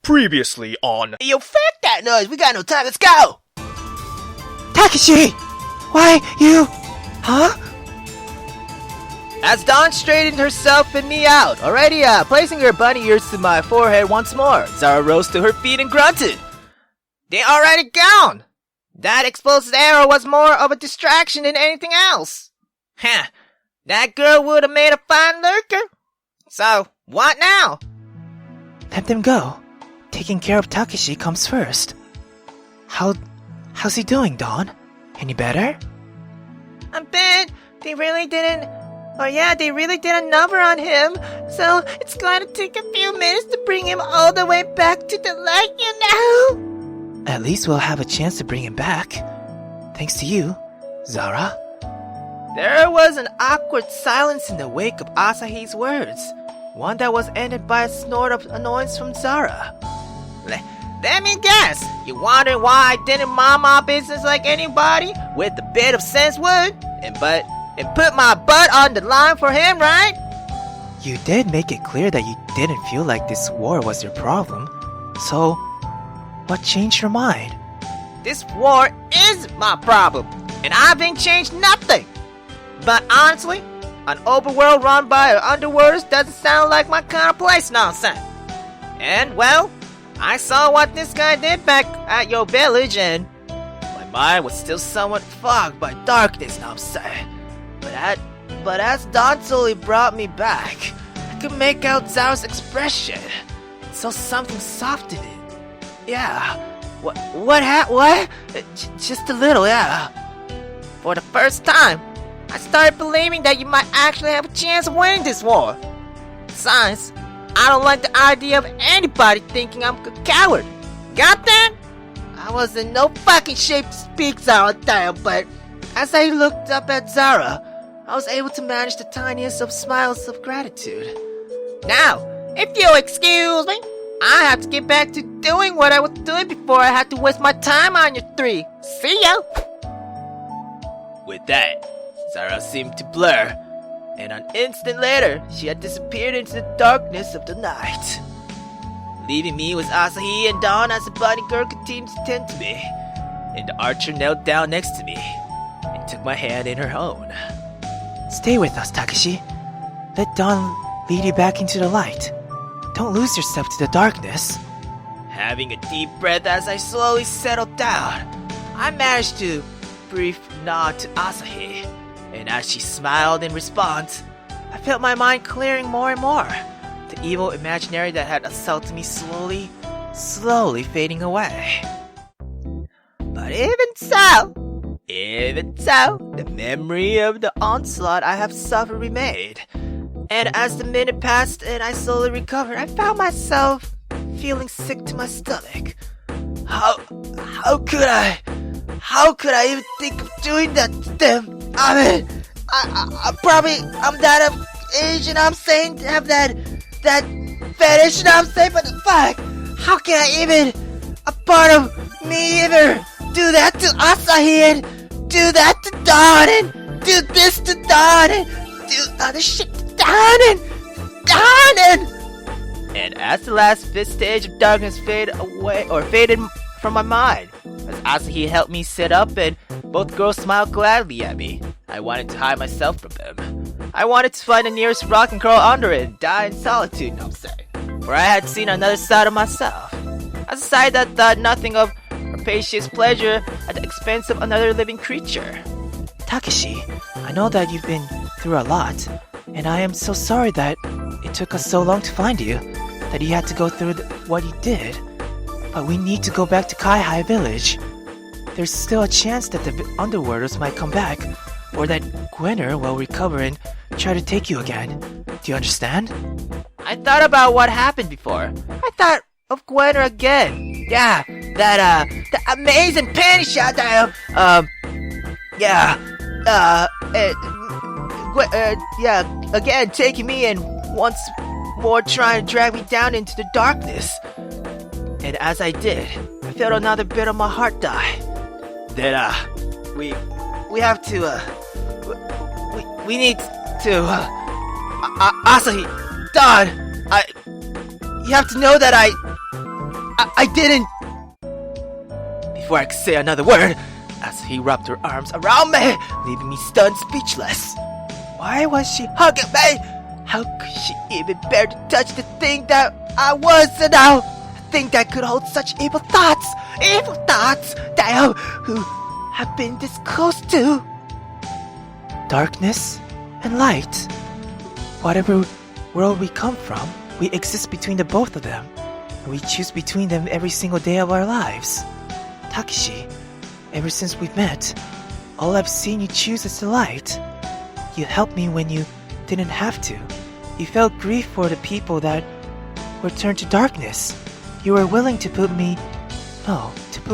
Previously on... Yo, fuck that noise! We got no time, let's go! Takeshi! Why, you... Huh? As Dawn straightened herself and me out, already placing her bunny ears to my forehead once more, Zara rose to her feet and grunted. They already gone! That explosive arrow was more of a distraction than anything else. Huh, that girl would have made a fine lurker. So, what now? Let them go. Taking care of Takeshi comes first. How's he doing, Dawn? Any better? I bet they really did a number on him, so it's going to take a few minutes to bring him all the way back to the light, you know? At least we'll have a chance to bring him back. Thanks to you, Zara. There was an awkward silence in the wake of Asahi's words, one that was ended by a snort of annoyance from Zara. Let me guess, you wondering why I didn't mind my business like anybody with a bit of sense would, and put my butt on the line for him, right? You did make it clear that you didn't feel like this war was your problem. So, what changed your mind? This war is my problem, and I haven't changed nothing. But honestly, an overworld run by underworlders doesn't sound like my kind of place nonsense. And well, I saw what this guy did back at your village, and my mind was still somewhat fogged by darkness, I'm saying. But as Dawn slowly brought me back, I could make out Zara's expression. Saw something soft in it. Yeah. What? Just a little, yeah. For the first time, I started believing that you might actually have a chance of winning this war. Besides, I don't like the idea of anybody thinking I'm a coward. Got that? I was in no fucking shape to speak, Zara, damn, but as I looked up at Zara, I was able to manage the tiniest of smiles of gratitude. Now, if you'll excuse me, I have to get back to doing what I was doing before I had to waste my time on you three. See ya! With that, Zara seemed to blur, and an instant later, she had disappeared into the darkness of the night. Leaving me was Asahi and Dawn as the bunny girl continued to tend to me, and the archer knelt down next to me and took my hand in her own. Stay with us, Takeshi. Let Dawn lead you back into the light. Don't lose yourself to the darkness. Having a deep breath as I slowly settled down, I managed to brief nod to Asahi, and as she smiled in response, I felt my mind clearing more and more, the evil imaginary that had assaulted me slowly fading away. But even so, the memory of the onslaught I have suffered remained, and as the minute passed and I slowly recovered, I found myself feeling sick to my stomach. How could I even think of doing that to them? I mean, I'm that of age, and I'm saying to have that fetish, and I'm saying, but fuck, how can I even, a part of me ever do that to Asahi, and do that to Dawn, and do this to Dawn, and do other shit to Dawn, and as the last vestige of darkness faded from my mind, as Asahi helped me sit up and both girls smiled gladly at me, I wanted to hide myself from them. I wanted to find the nearest rock and crawl under it and die in solitude, I'm saying. For I had seen another side of myself. A side that thought nothing of rapacious pleasure at the expense of another living creature. Takeshi, I know that you've been through a lot, and I am so sorry that it took us so long to find you, that you had to go through what you did. But we need to go back to Kaihai Village. There's still a chance that the underworlders might come back, or that Gwenner will recover and try to take you again. Do you understand? I thought about what happened before. I thought of Gwenner again. Yeah, that amazing panty shot that, again taking me and once more trying to drag me down into the darkness. And as I did, I felt another bit of my heart die. Then, we have to, we need to, Asahi, Dawn, you have to know that I didn't. Before I could say another word, Asahi wrapped her arms around me, leaving me stunned, speechless. Why was she hugging me? How could she even bear to touch the thing that I was now? A thing that could hold such evil thoughts that who have been this close to. Darkness and light. Whatever world we come from, we exist between the both of them, and we choose between them every single day of our lives. Takeshi, ever since we've met, all I've seen you choose is the light. You helped me when you didn't have to. You felt grief for the people that were turned to darkness. You were willing to put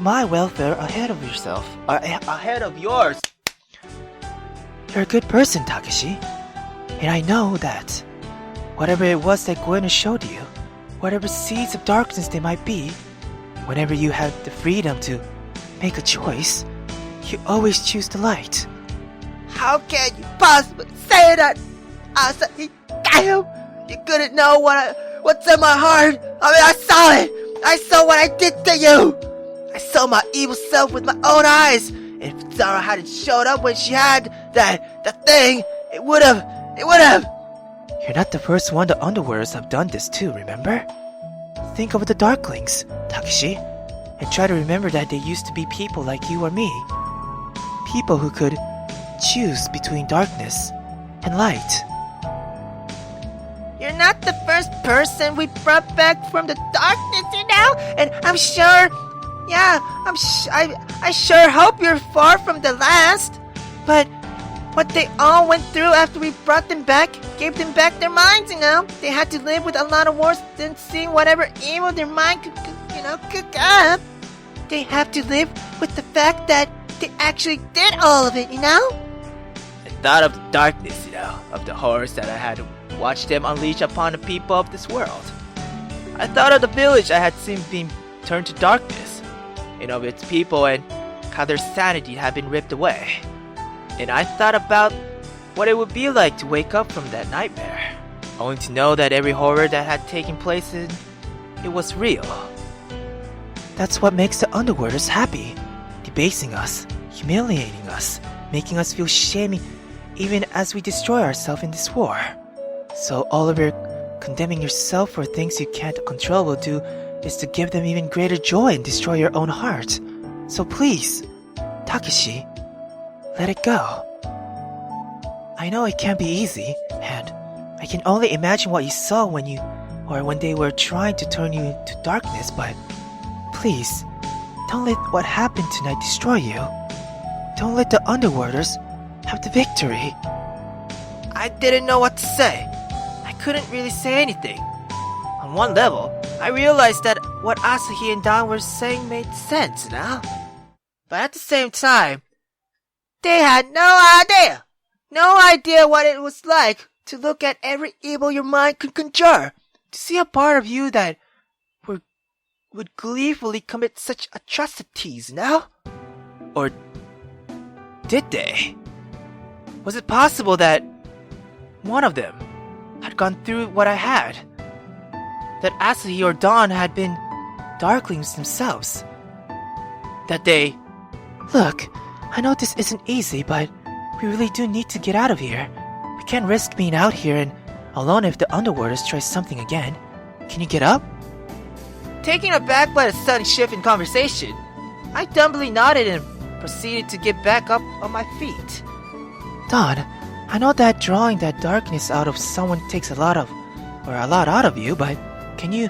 my welfare ahead of yourself. Ahead of yours. You're a good person, Takeshi. And I know that whatever it was that Gwen showed you, whatever seeds of darkness they might be, whenever you have the freedom to make a choice, you always choose the light. How can you possibly say that? Asahi, damn! You couldn't know what's in my heart. I mean, I saw it. I saw what I did to you. I saw my evil self with my own eyes. And if Zara hadn't showed up when she had that thing, it would have. You're not the first one. The Underworlds have done this too, remember? Think of the Darklings, Takeshi, and try to remember that they used to be people like you or me. People who could choose between darkness and light. You're not the first person we brought back from the darkness, and I'm sure, I sure hope you're far from the last. But what they all went through after we brought them back gave them back their minds, They had to live with a lot of worse than seeing whatever evil their mind cook up. They have to live with the fact that they actually did all of it, I thought of the darkness, of the horrors that I had watched them unleash upon the people of this world. I thought of the village I had seen being turned to darkness, of its people and how their sanity had been ripped away. And I thought about what it would be like to wake up from that nightmare, only to know that every horror that had taken place it was real. That's what makes the Underworlders happy, debasing us, humiliating us, making us feel shame even as we destroy ourselves in this war. So all of your condemning yourself for things you can't control will do is to give them even greater joy and destroy your own heart. So please, Takeshi, let it go. I know it can't be easy, and I can only imagine what you saw when they were trying to turn you to darkness, but please, don't let what happened tonight destroy you. Don't let the Underworlders have the victory. I didn't know what to say. I couldn't really say anything. On one level, I realized that what Asahi and Don were saying made sense now. But at the same time, they had no idea what it was like to look at every evil your mind could conjure, to see a part of you that would gleefully commit such atrocities, Or did they? Was it possible that one of them had gone through what I had? That Asahi or Dawn had been Darklings themselves? That they... Look, I know this isn't easy, but we really do need to get out of here. We can't risk being out here and alone if the Underworlders try something again. Can you get up? Taken aback by the sudden shift in conversation, I dumbly nodded and proceeded to get back up on my feet. Dawn, I know that drawing that darkness out of someone takes a lot out of you, but can you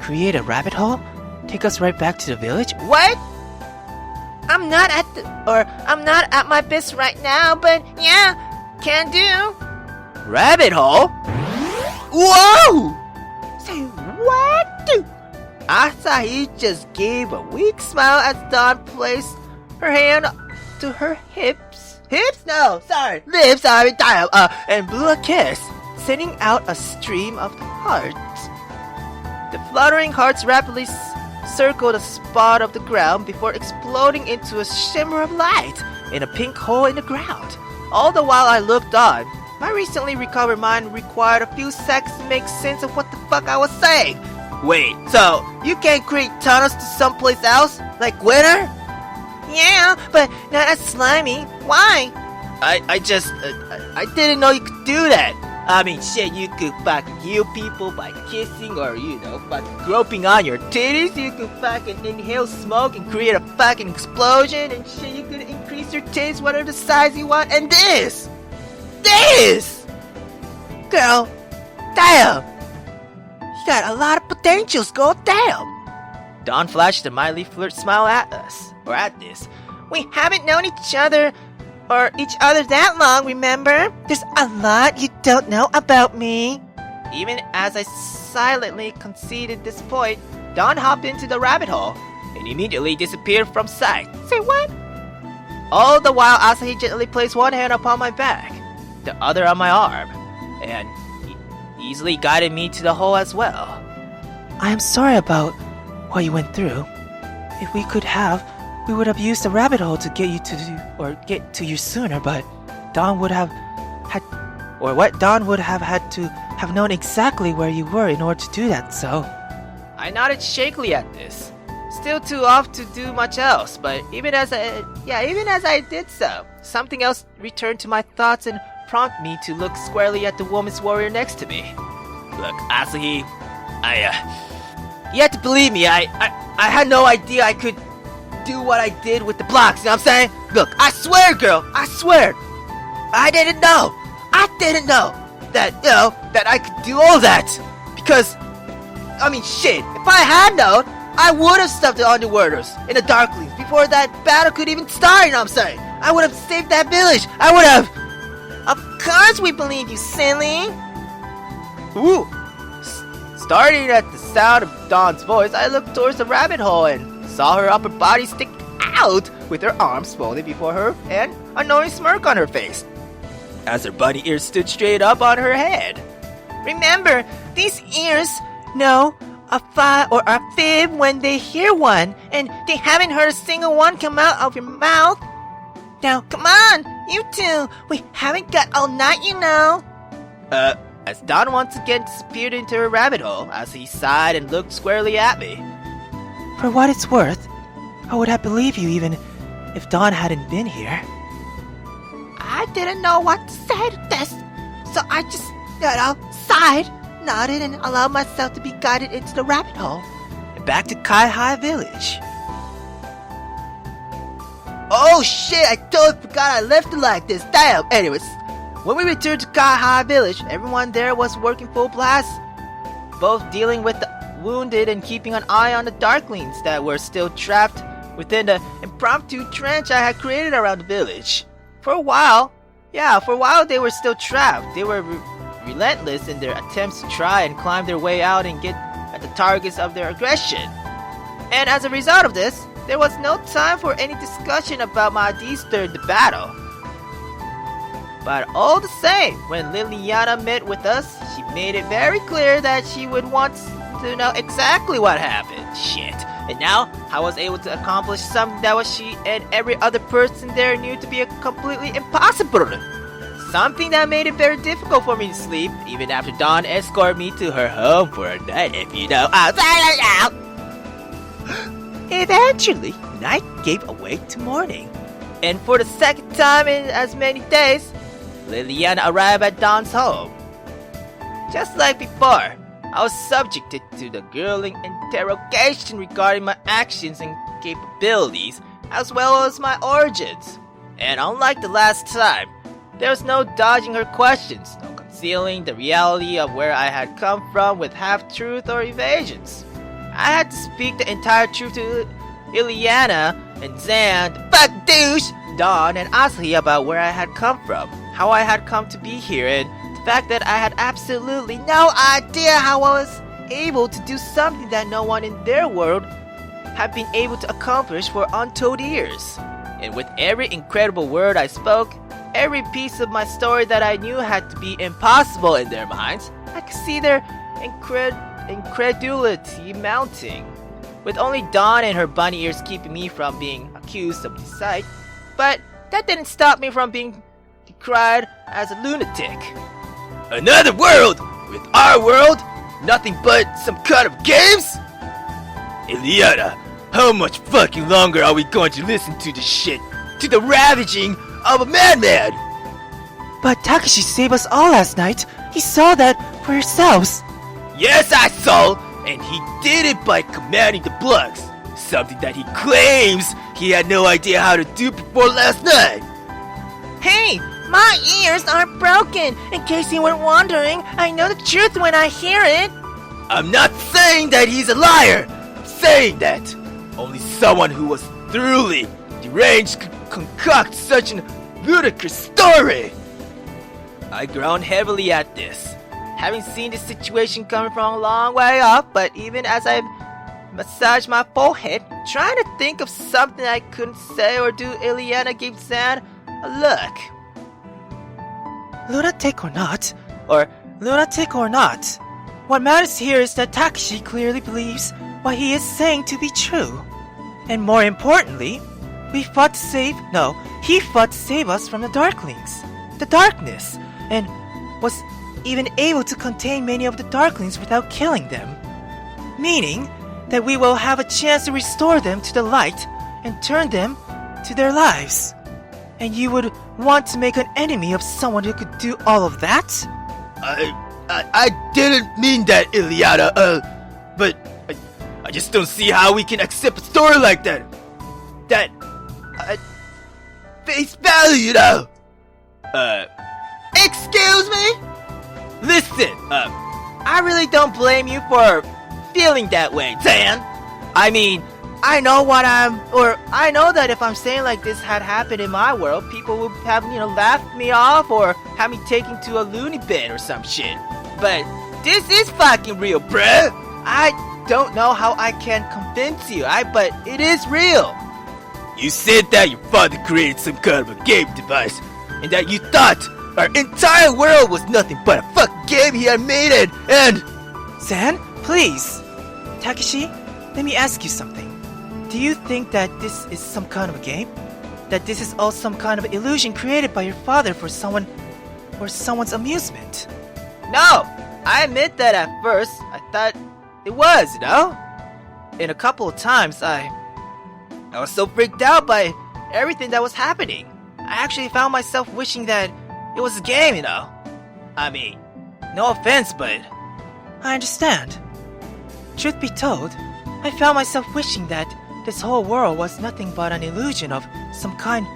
create a rabbit hole? Take us right back to the village? What? I'm not at my best right now, but yeah, can do. Rabbit hole? Whoa! Say what? Asahi just gave a weak smile as Dawn placed her hand to her hips. Hips? No, sorry. Lips, and blew a kiss, sending out a stream of hearts. The fluttering hearts rapidly circled a spot of the ground before exploding into a shimmer of light in a pink hole in the ground. All the while I looked on, my recently recovered mind required a few seconds to make sense of what the fuck I was saying. Wait, so you can't create tunnels to someplace else? Like winter? Yeah, but not as slimy. Why? I didn't know you could do that. I mean, shit, you could fucking heal people by kissing or, by groping on your titties. You could fucking inhale smoke and create a fucking explosion. And shit, you could increase your titties whatever the size you want. And this! Girl, damn! You got a lot of potentials, girl, damn! Dawn flashed a mildly flirt smile at us, or at this. We haven't known each other that long, remember? There's a lot you don't know about me. Even as I silently conceded this point, Dawn hopped into the rabbit hole and immediately disappeared from sight. Say what? All the while, Asahi gently placed one hand upon my back, the other on my arm, and easily guided me to the hole as well. I am sorry about what you went through. If we could have, we would have used the rabbit hole to get to you sooner, but Dawn would have had to have known exactly where you were in order to do that, so. I nodded shakily at this, still too off to do much else, but even as I did so, something else returned to my thoughts and prompted me to look squarely at the woman's warrior next to me. Look, Asahi, you have to believe me, I had no idea I could do what I did with the blocks, you know what I'm saying? Look, I swear, girl, I swear, I didn't know that I could do all that, because, I mean, shit, if I had known, I would have stuffed the underworlders in the Darklings before that battle could even start, you know what I'm saying? I would have saved that village, I would have. Of course we believe you, silly. Ooh. Starting at the sound of Dawn's voice, I looked towards the rabbit hole and saw her upper body stick out with her arms folded before her and a knowing smirk on her face, as her bunny ears stood straight up on her head. Remember, these ears know a fa or a fib when they hear one, and they haven't heard a single one come out of your mouth. Now, come on, you two, we haven't got all night, you know. As Dawn once again disappeared into her rabbit hole, as he sighed and looked squarely at me. For what it's worth, I would have believed you even if Dawn hadn't been here. I didn't know what to say to this, so I just, sighed, nodded, and allowed myself to be guided into the rabbit hole and back to Kai High Village. Oh shit, I totally forgot I left it like this, damn! Anyways, when we returned to Kai High Village, everyone there was working full blast, both dealing with the wounded and keeping an eye on the Darklings that were still trapped within the impromptu trench I had created around the village. For a while they were still trapped. They were relentless in their attempts to try and climb their way out and get at the targets of their aggression. And as a result of this, there was no time for any discussion about my deeds during the battle. But all the same, when Liliana met with us, she made it very clear that she would want to know exactly what happened. Shit. And now, I was able to accomplish something that was she and every other person there knew to be a completely impossible. Something that made it very difficult for me to sleep, even after Dawn escorted me to her home for a night, if you know. Eventually, night gave way to morning. And for the second time in as many days, Liliana arrived at Dawn's home. Just like before, I was subjected to the grueling interrogation regarding my actions and capabilities, as well as my origins. And unlike the last time, there was no dodging her questions, no concealing the reality of where I had come from with half-truth or evasions. I had to speak the entire truth to Liliana and Zan, fuck douche, Dawn, and Asahi about where I had come from, how I had come to be here, and the fact that I had absolutely no idea how I was able to do something that no one in their world had been able to accomplish for untold years. And with every incredible word I spoke, every piece of my story that I knew had to be impossible in their minds, I could see their incredulity mounting, with only Dawn and her bunny ears keeping me from being accused of deceit. But that didn't stop me from being decried as a lunatic. Another world! With our world, nothing but some kind of games? Ileana, how much fucking longer are we going to listen to this shit? To the ravaging of a madman? But Takeshi saved us all last night. He saw that for yourselves. Yes, I saw, and he did it by commanding the plugs. Something that he claims he had no idea how to do before last night. Hey, my ears aren't broken. In case you were wondering, I know the truth when I hear it. I'm not saying that he's a liar. I'm saying that only someone who was thoroughly deranged could concoct such an ludicrous story. I groan heavily at this, having seen this situation coming from a long way off, but even as I massage my forehead, trying to think of something I couldn't say or do, Ileana gave Zan a look. Lunatic or not, what matters here is that Takeshi clearly believes what he is saying to be true. And more importantly, he fought to save us from the Darklings, the darkness, and was even able to contain many of the Darklings without killing them. Meaning that we will have a chance to restore them to the light and turn them to their lives. And you would want to make an enemy of someone who could do all of that? I didn't mean that, Ileana, but I just don't see how we can accept a story like that. That, face value, you know. Excuse me? Listen, I really don't blame you for feeling that way, Zan. I mean, I know that if I'm saying like this had happened in my world, people would have, laughed me off or have me taken to a loony bin or some shit. But this is fucking real, bruh. I don't know how I can convince you, but it is real. You said that your father created some kind of a game device, and that you thought our entire world was nothing but a fucking game he had made it, and... Zan, please. Takeshi, let me ask you something. Do you think that this is some kind of a game? That this is all some kind of illusion created by your father for someone's amusement? No, I admit that at first I thought it was, And a couple of times I was so freaked out by everything that was happening. I actually found myself wishing that it was a game, I mean, no offense, but... I understand. Truth be told, I found myself wishing that this whole world was nothing but an illusion of some kind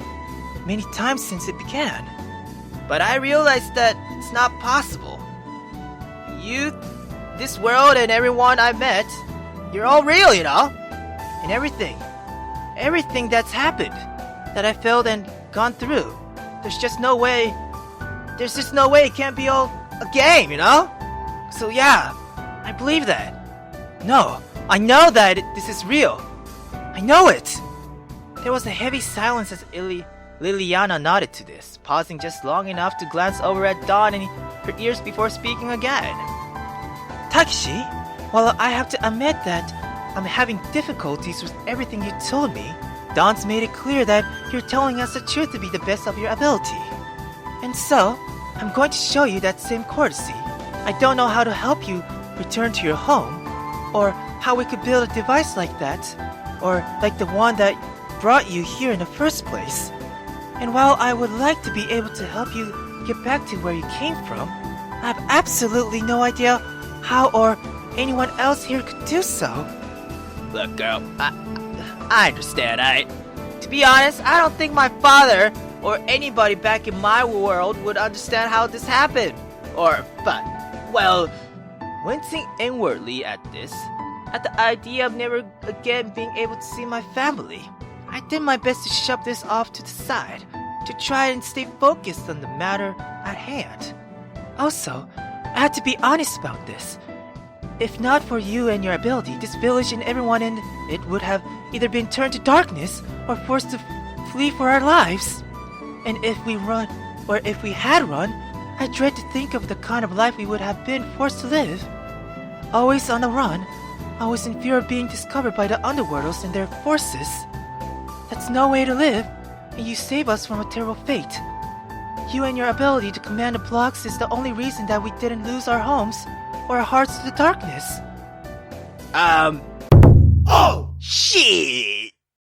many times since it began. But I realized that it's not possible. You, this world, and everyone I met, you're all real, And everything that's happened, that I felt and gone through, there's just no way it can't be all a game, So yeah, I believe that. No, I know that this is real. I know it! There was a heavy silence as Liliana nodded to this, pausing just long enough to glance over at Dawn in her ears before speaking again. Takeshi, while I have to admit that I'm having difficulties with everything you told me, Dawn's made it clear that you're telling us the truth to be the best of your ability. And so, I'm going to show you that same courtesy. I don't know how to help you return to your home, or how we could build a device like that, or like the one that brought you here in the first place. And while I would like to be able to help you get back to where you came from, I have absolutely no idea how or anyone else here could do so. Look, girl, I understand, To be honest, I don't think my father or anybody back in my world would understand how this happened. Wincing inwardly at this, at the idea of never again being able to see my family, I did my best to shove this off to the side, to try and stay focused on the matter at hand. Also, I had to be honest about this. If not for you and your ability, this village and everyone in it would have either been turned to darkness or forced to flee for our lives. And if we had run, I dread to think of the kind of life we would have been forced to live. Always on the run, always in fear of being discovered by the underworlders and their forces. That's no way to live, and you save us from a terrible fate. You and your ability to command the blocks is the only reason that we didn't lose our homes our hearts to the darkness. Oh, shit!